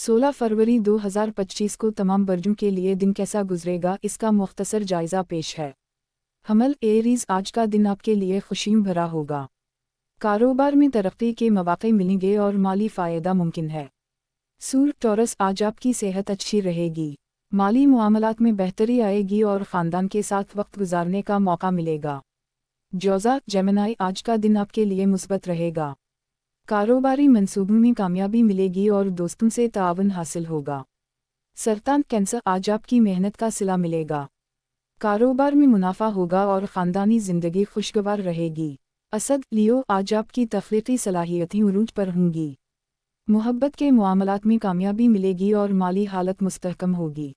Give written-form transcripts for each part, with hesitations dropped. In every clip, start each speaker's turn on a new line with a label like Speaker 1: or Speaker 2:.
Speaker 1: 16 फरवरी 2025 को तमाम बर्जों के लिए दिन कैसा गुजरेगा, इसका मुख्तसर जायज़ा पेश है। हमल एरीज़, आज का दिन आपके लिए खुशियों भरा होगा। कारोबार में तरक्की के मौके मिलेंगे और माली फ़ायदा मुमकिन है। सूर टॉरस, आज आपकी सेहत अच्छी रहेगी। माली मुआमलात में बेहतरी आएगी और ख़ानदान के साथ वक्त गुजारने का मौका मिलेगा। जौज़ा जेमिनी, आज का दिन आपके लिए मुस्बत रहेगा। कारोबारी मंसूबों में कामयाबी मिलेगी और दोस्तों से ताआवुन हासिल होगा। सरतान कैंसर, आज आपकी मेहनत का सिला मिलेगा। कारोबार में मुनाफा होगा और ख़ानदानी ज़िंदगी खुशगवार रहेगी। असद लियो, आज आपकी तख्लीक़ी सलाहियतें उरूज पर होंगी। मुहब्बत के मामलात में कामयाबी मिलेगी और माली हालत मुस्तहकम होगी।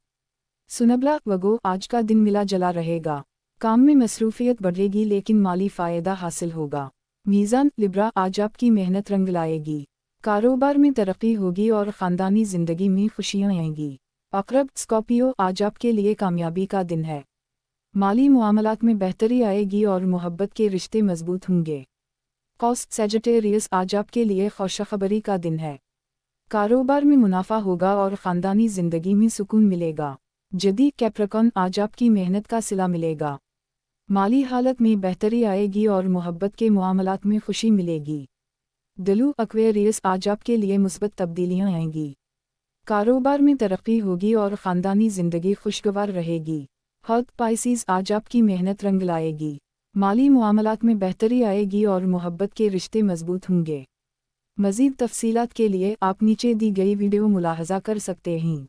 Speaker 1: सुनबला वगो, आज का दिन मिला जला रहेगा। काम में मसरूफ़ियत बढ़ेगी लेकिन माली फ़ायदा हासिल होगा। मीज़ान लिब्रा, आज आपकी मेहनत रंग लाएगी। कारोबार में तरक्की होगी और ख़ानदानी ज़िंदगी में खुशियाँ आएंगी। अक़रब स्कॉर्पियो, आज आपके लिए कामयाबी का दिन है। माली मुआमलात में बेहतरी आएगी और मोहब्बत के रिश्ते मजबूत होंगे। कौस सजिटेरियस, आज आपके लिए खुशखबरी का दिन है। कारोबार में मुनाफा होगा और ख़ानदानी ज़िंदगी में सुकून मिलेगा। जदी कैप्रिकॉर्न, आज आपकी मेहनत का सिला मिलेगा। माली हालत में बेहतरी आएगी और मोहब्बत के मामलात में खुशी मिलेगी। दिलु एक्वेरियस, आज आपके लिए मुस्बत तब्दीलियाँ आएंगी। कारोबार में तरक्की होगी और ख़ानदानी ज़िंदगी खुशगवार रहेगी। हॉट पाइसिस, आज आपकी मेहनत रंग लाएगी। माली मामलात में बेहतरी आएगी और मोहब्बत के रिश्ते मजबूत होंगे। मज़ीद तफसीलात के लिए आप नीचे दी गई वीडियो मुलाहज़ा कर सकते हैं।